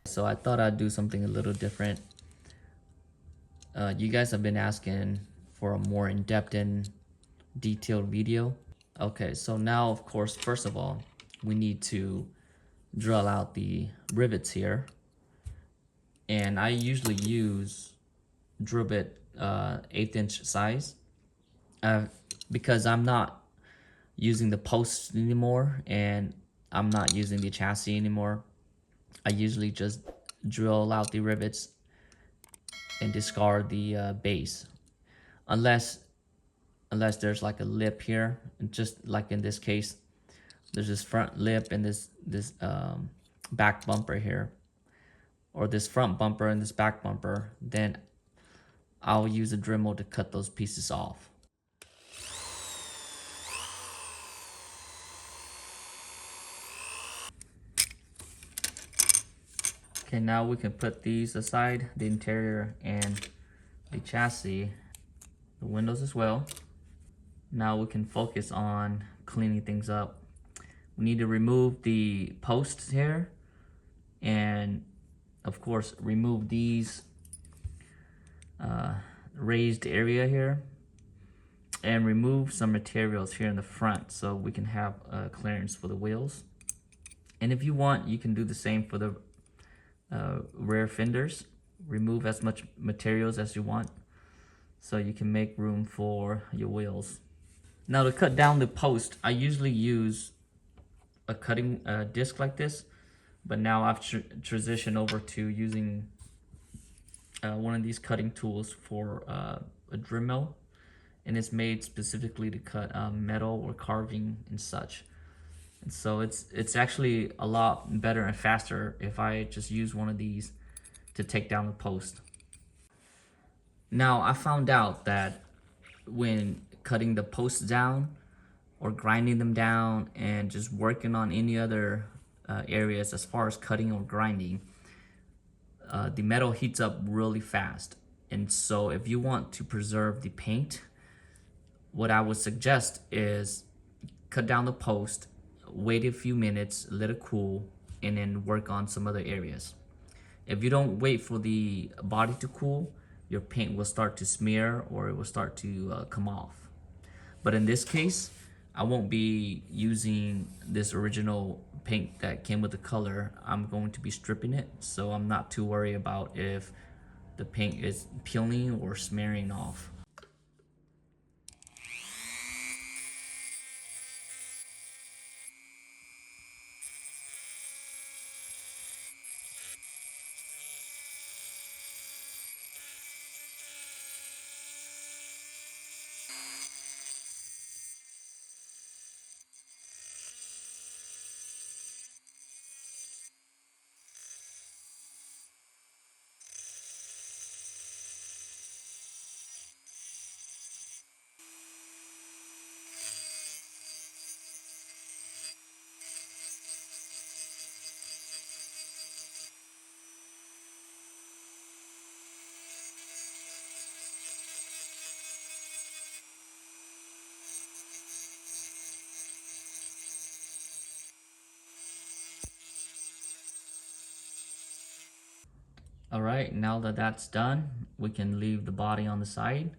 So I thought I'd do something a little different. You guys have been asking for a more in-depth and detailed video. Okay, so now of course, first of all, we need to drill out the rivets here. And I usually use drill bit 1/8 inch size uh, because I'm not using the posts anymore and I'm not using the chassis anymore. I usually just drill out the rivets and discard the base, unless there's like a lip here, and just like in this case, there's this front lip and this back bumper here, or this front bumper and this back bumper. Then I'll use a Dremel to cut those pieces off. Okay, now we can put these aside, the interior and the chassis, the windows as well. Now we can focus on cleaning things up. We need to remove the posts here, and of course remove these raised area here, and remove some materials here in the front so we can have clearance for the wheels. And if you want, you can do the same for the rear fenders. Remove as much materials as you want so you can make room for your wheels. Now to cut down the post, I usually use a cutting disc like this, but now I've transitioned over to using one of these cutting tools for a Dremel, and it's made specifically to cut metal or carving and such. And so it's actually a lot better and faster if I just use one of these to take down the post. Now I found out that when cutting the posts down or grinding them down and just working on any other areas as far as cutting or grinding, the metal heats up really fast. And so if you want to preserve the paint, what I would suggest is cut down the post, wait a few minutes, let it cool, and then work on some other areas. If you don't wait for the body to cool, your paint will start to smear or it will start to come off. But in this case, I won't be using this original paint that came with the color. I'm going to be stripping it, so I'm not too worried about if the paint is peeling or smearing off. All right, now that that's done, we can leave the body on the side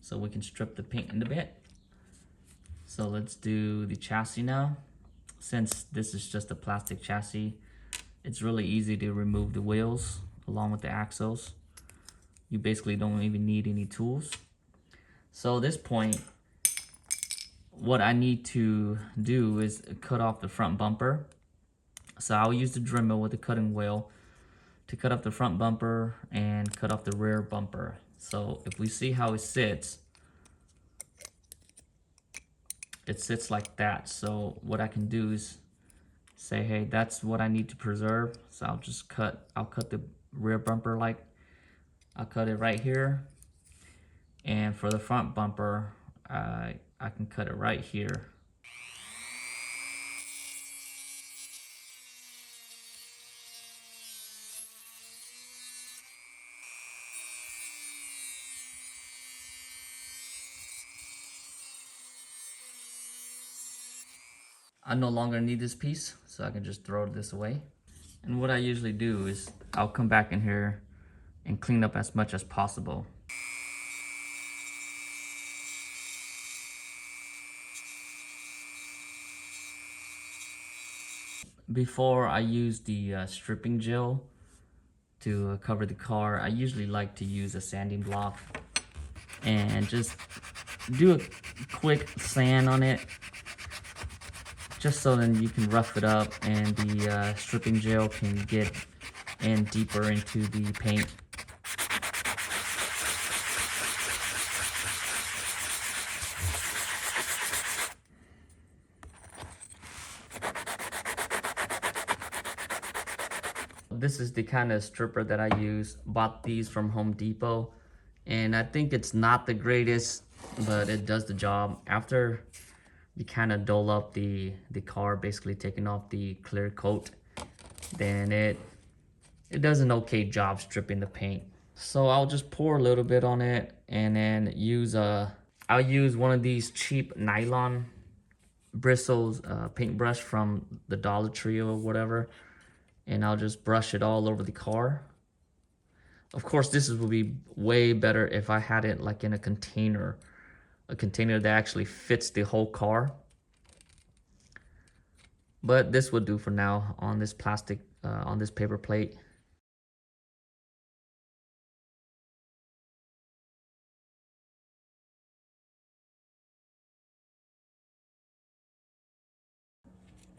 so we can strip the paint in a bit. So let's do the chassis now. Since this is just a plastic chassis, it's really easy to remove the wheels along with the axles. You basically don't even need any tools. So at this point, what I need to do is cut off the front bumper. So I'll use the Dremel with the cutting wheel to cut off the front bumper and cut off the rear bumper. So if we see how it sits like that. So what I can do is say, hey, that's what I need to preserve. So I'll cut the rear bumper, like I'll cut it right here. And for the front bumper, I can cut it right here. I no longer need this piece, so I can just throw this away. And what I usually do is I'll come back in here and clean up as much as possible. Before I use the stripping gel to cover the car, I usually like to use a sanding block and just do a quick sand on it, just so then you can rough it up and the stripping gel can get in deeper into the paint. This is the kind of stripper that I use. Bought these from Home Depot, and I think it's not the greatest, but it does the job. After you kind of dull up the car, basically taking off the clear coat, then it does an okay job stripping the paint. So I'll just pour a little bit on it, and then I'll use one of these cheap nylon bristles paintbrush from the Dollar Tree or whatever, and I'll just brush it all over the car. Of course, this would be way better if I had it like in a container that actually fits the whole car. But this would do for now on this plastic, on this paper plate.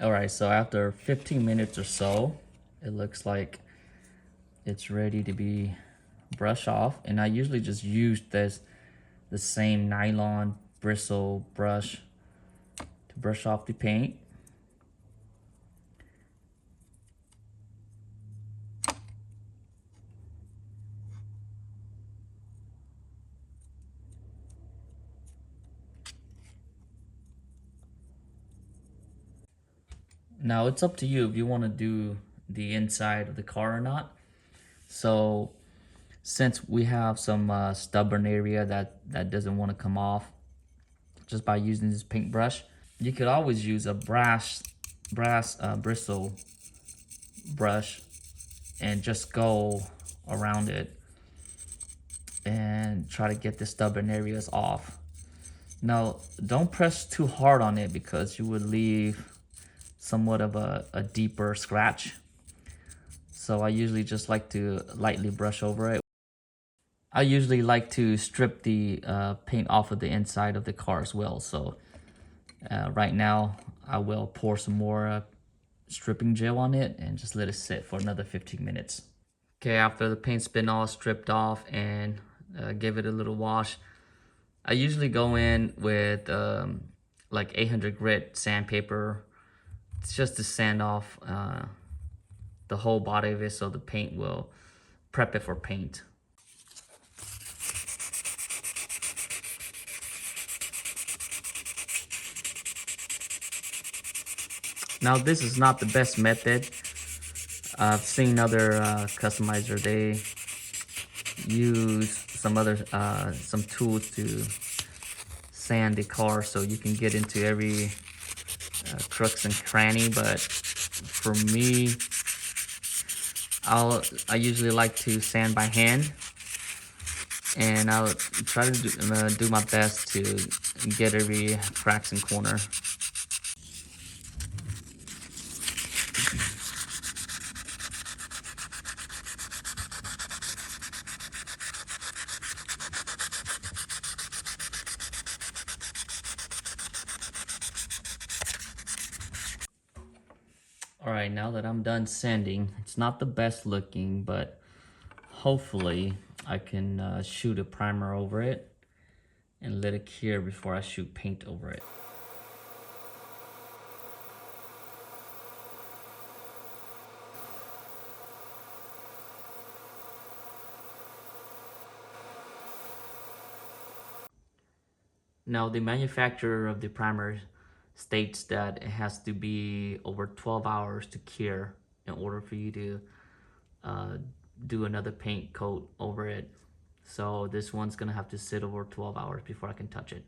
All right, so after 15 minutes or so, it looks like it's ready to be brushed off. And I usually just use the same nylon bristle brush to brush off the paint. Now it's up to you if you want to do the inside of the car or not. So since we have some stubborn area that doesn't want to come off just by using this paintbrush, you could always use a brass bristle brush and just go around it and try to get the stubborn areas off. Now, don't press too hard on it because you would leave somewhat of a deeper scratch. So I usually just like to lightly brush over it. I usually like to strip the paint off of the inside of the car as well. So right now I will pour some more stripping gel on it and just let it sit for another 15 minutes. Okay, after the paint's been all stripped off and give it a little wash, I usually go in with like 800 grit sandpaper. It's just to sand off the whole body of it so the paint will prep it for paint. Now this is not the best method. I've seen other customizer, they use some tools to sand the car so you can get into every crooks and cranny, but for me, I usually like to sand by hand, and I'll try to do my best to get every cracks and corner. All right, now that I'm done sanding, it's not the best looking, but hopefully I can shoot a primer over it and let it cure before I shoot paint over it. Now the manufacturer of the primer states that it has to be over 12 hours to cure in order for you to do another paint coat over it. So this one's gonna have to sit over 12 hours before I can touch it.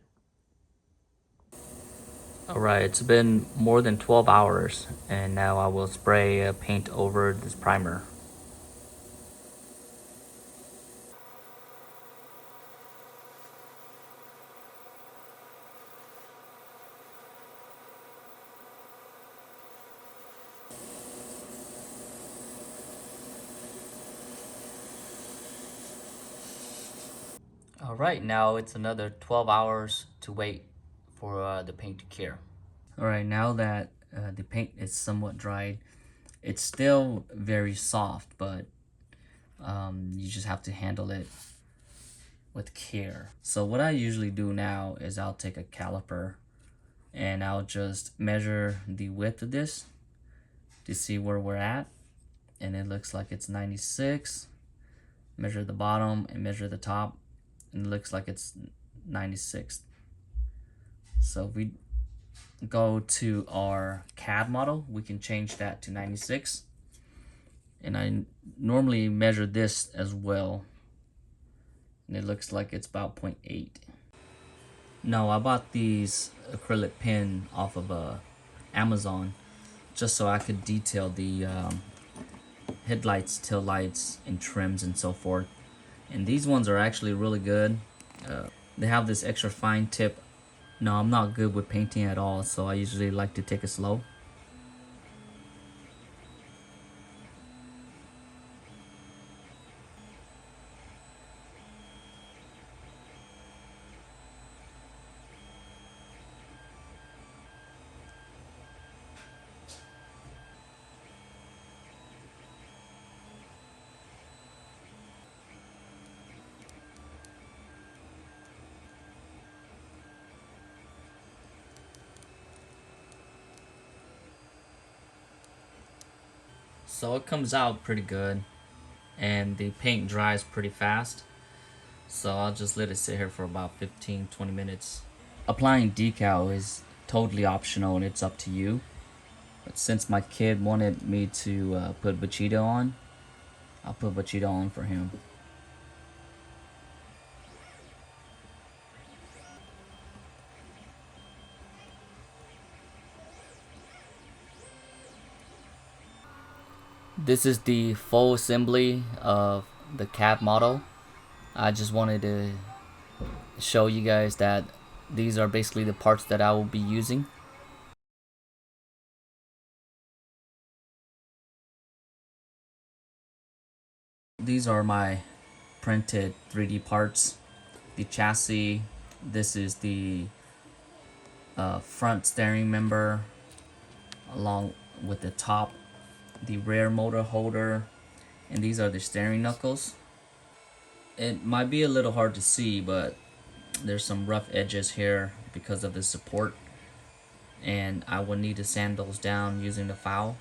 Alright, it's been more than 12 hours and now I will spray paint over this primer. Alright, now it's another 12 hours to wait for the paint to cure. Alright, now that the paint is somewhat dried, it's still very soft, but you just have to handle it with care. So what I usually do now is I'll take a caliper and I'll just measure the width of this to see where we're at. And it looks like it's 96. Measure the bottom and measure the top, and it looks like it's 96. So if we go to our CAD model, we can change that to 96. And I normally measure this as well, and it looks like it's about 0.8. No, I bought these acrylic pen off of Amazon just so I could detail the headlights, tail lights, and trims and so forth. And these ones are actually really good. They have this extra fine tip. No, I'm not good with painting at all, so I usually like to take it slow. So it comes out pretty good, and the paint dries pretty fast. So I'll just let it sit here for about 15-20 minutes. Applying decal is totally optional and it's up to you. But since my kid wanted me to put Bachito on, I'll put Bachito on for him. This is the full assembly of the cab model. I just wanted to show you guys that these are basically the parts that I will be using. These are my printed 3D parts. The chassis, this is the front steering member along with the top, the rear motor holder, and these are the steering knuckles. It might be a little hard to see, but there's some rough edges here because of the support, and I will need to sand those down using the file.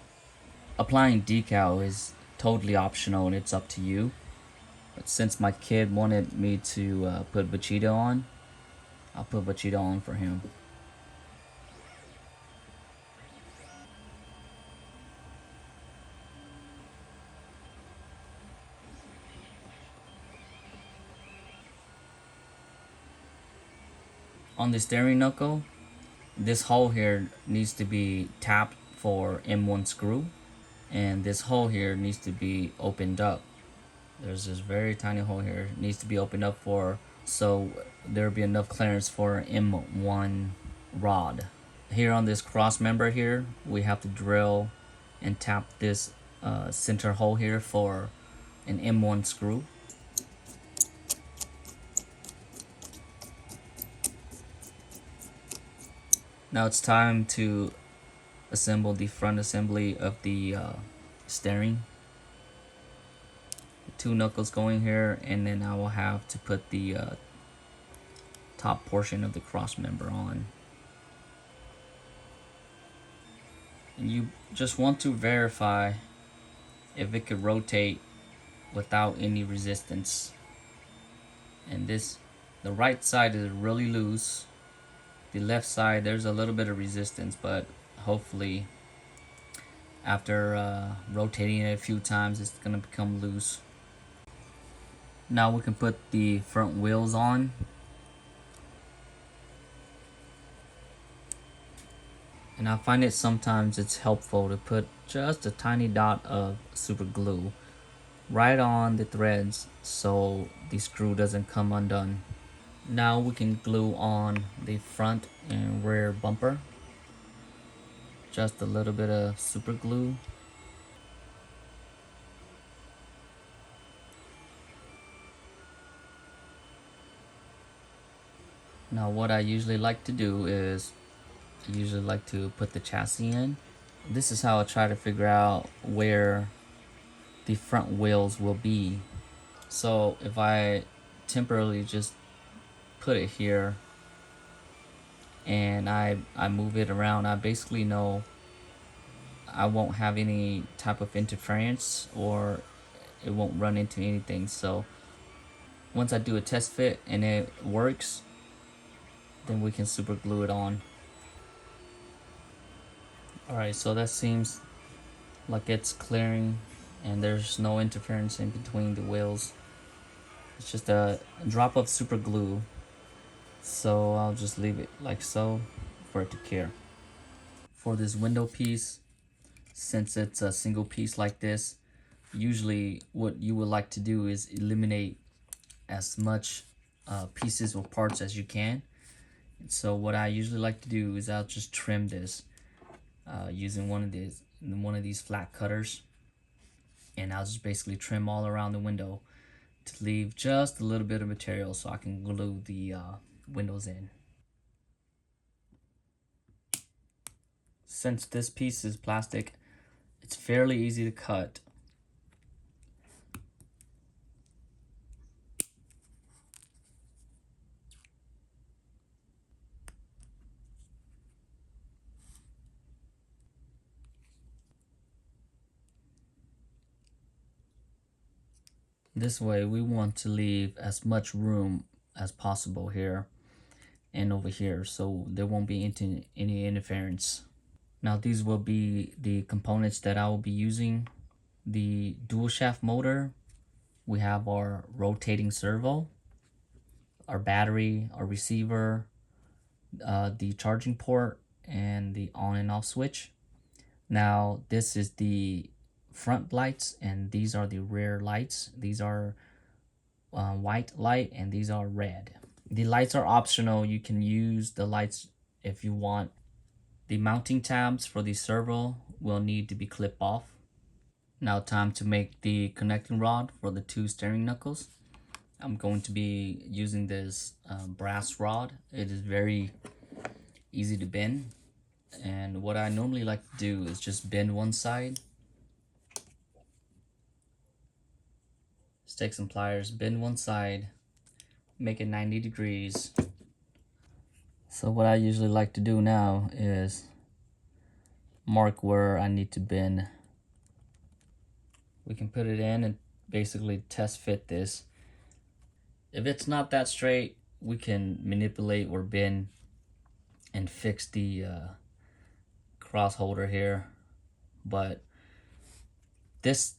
Applying decal is totally optional and it's up to you. But since my kid wanted me to put Bachito on, I'll put Bachito on for him. On the steering knuckle, this hole here needs to be tapped for M1 screw, and this hole here needs to be opened up. There's this very tiny hole here, it needs to be opened up for so there'll be enough clearance for M1 rod. Here on this cross member here, we have to drill and tap this center hole here for an M1 screw. Now it's time to assemble the front assembly of the steering. Two knuckles going here, and then I will have to put the top portion of the cross member on. And you just want to verify if it could rotate without any resistance. And the right side is really loose. The left side, there's a little bit of resistance, but hopefully after rotating it a few times, it's gonna become loose. Now we can put the front wheels on. And I find it sometimes it's helpful to put just a tiny dot of super glue right on the threads so the screw doesn't come undone. Now we can glue on the front and rear bumper. Just a little bit of super glue. Now what I usually like to do is I usually like to put the chassis in. This is how I try to figure out where the front wheels will be. So if I temporarily just put it here and I move it around, I basically know I won't have any type of interference or it won't run into anything. So once I do a test fit and it works, then we can super glue it on. Alright, so that seems like it's clearing and there's no interference in between the wheels. It's just a drop of super glue. So I'll just leave it like so for it to cure. For this window piece, since it's a single piece like this, usually what you would like to do is eliminate as much pieces or parts as you can. So what I usually like to do is I'll just trim this using one of these flat cutters, and I'll just basically trim all around the window to leave just a little bit of material so I can glue the windows in. Since this piece is plastic, it's fairly easy to cut. This way we want to leave as much room as possible here and over here so there won't be any interference. Now these will be the components that I will be using. The dual shaft motor, we have our rotating servo, our battery, our receiver, the charging port, and the on and off switch. Now this is the front lights and these are the rear lights. These are white light and these are red. The lights are optional. You can use the lights if you want. The mounting tabs for the servo will need to be clipped off. Now time to make the connecting rod for the two steering knuckles. I'm going to be using this brass rod. It is very easy to bend. And what I normally like to do is just bend one side. Just take some pliers, bend one side, make it 90 degrees. So what I usually like to do now is mark where I need to bend. We can put it in and basically test fit this. If it's not that straight, we can manipulate or bend and fix the cross holder here. But this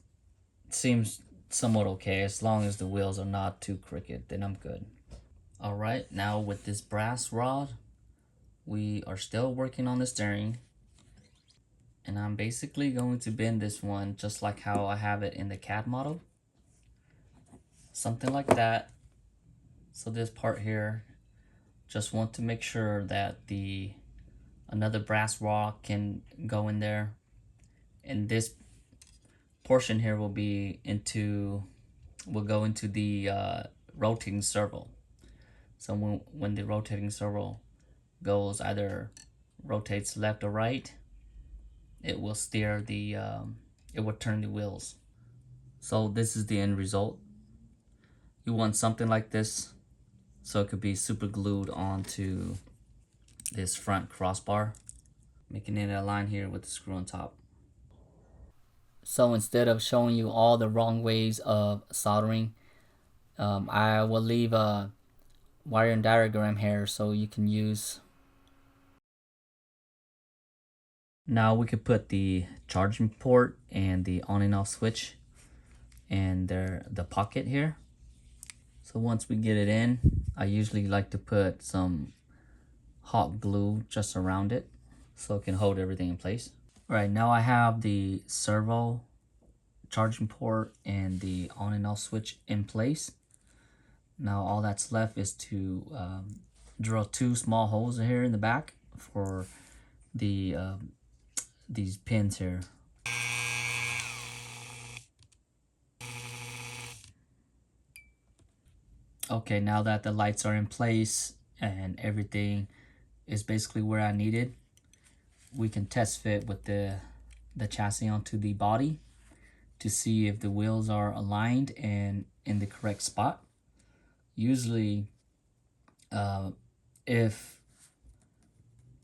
seems somewhat okay as long as the wheels are not too crooked, then I'm good. All right, now with this brass rod, we are still working on the steering. And I'm basically going to bend this one just like how I have it in the CAD model. Something like that. So this part here, just want to make sure that the another brass rod can go in there. And this portion here will go into the rotating servo. So when the rotating servo goes either rotates left or right, it will steer the it will turn the wheels. So this is the end result. You want something like this so it could be super glued onto this front crossbar, making it align here with the screw on top. So instead of showing you all the wrong ways of soldering, I will leave a wiring diagram here so you can use. Now we could put the charging port and the on and off switch and the pocket here. So once we get it in, I usually like to put some hot glue just around it. so it can hold everything in place. All right, now I have the servo charging port and the on and off switch in place. Now all that's left is to drill 2 small holes here in the back for the these pins here. Okay, now that the lights are in place and everything is basically where I need it, we can test fit with the chassis onto the body to see if the wheels are aligned and in the correct spot. Usually, if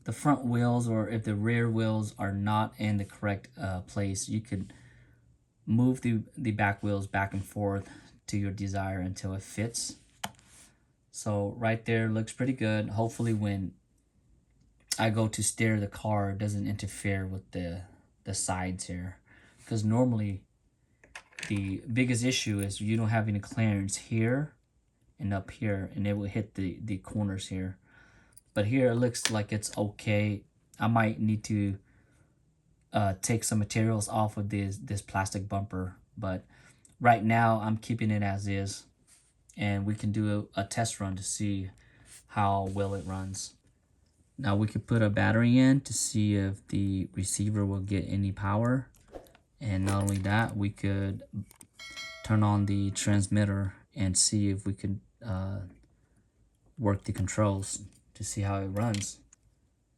the front wheels or if the rear wheels are not in the correct place, you could move the back wheels back and forth to your desire until it fits. So right there looks pretty good. Hopefully when I go to steer the car, it doesn't interfere with the sides here, because normally the biggest issue is you don't have any clearance here and up here, and it will hit the corners here. But here it looks like it's okay. I might need to take some materials off of this plastic bumper, but right now I'm keeping it as is, and we can do a test run to see how well it runs. Now we could put a battery in to see if the receiver will get any power, and not only that, we could turn on the transmitter and see if we could work the controls to see how it runs.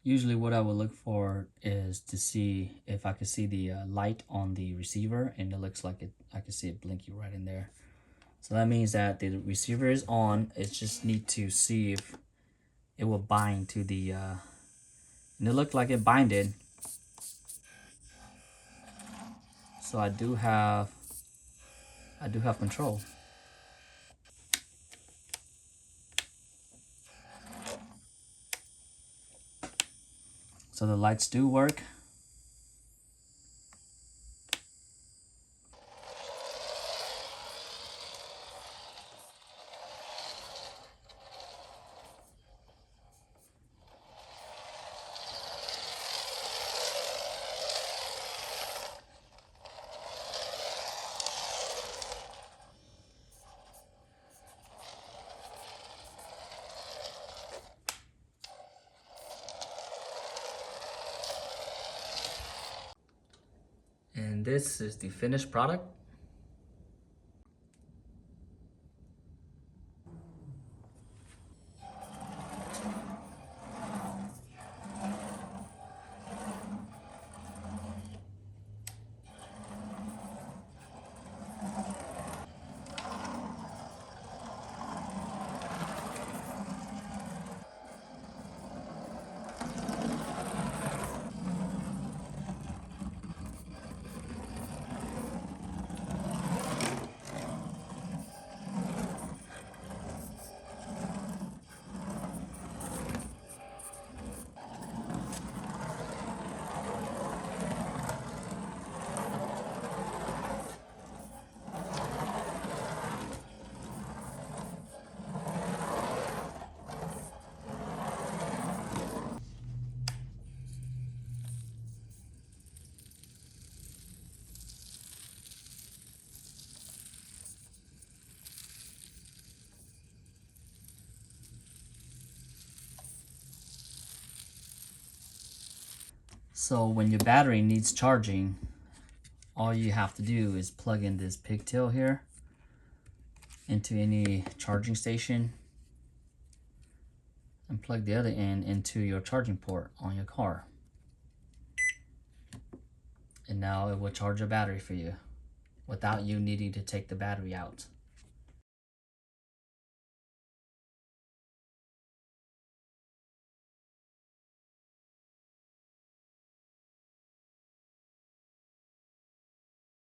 Usually what I would look for is to see if I could see the light on the receiver, and it looks like I can see it blinking right in there. So that means that the receiver is on. It just need to see if it will bind to the and it looked like it binded. So I do have control. So the lights do work. And this is the finished product. So when your battery needs charging, all you have to do is plug in this pigtail here into any charging station and plug the other end into your charging port on your car. And now it will charge your battery for you without you needing to take the battery out.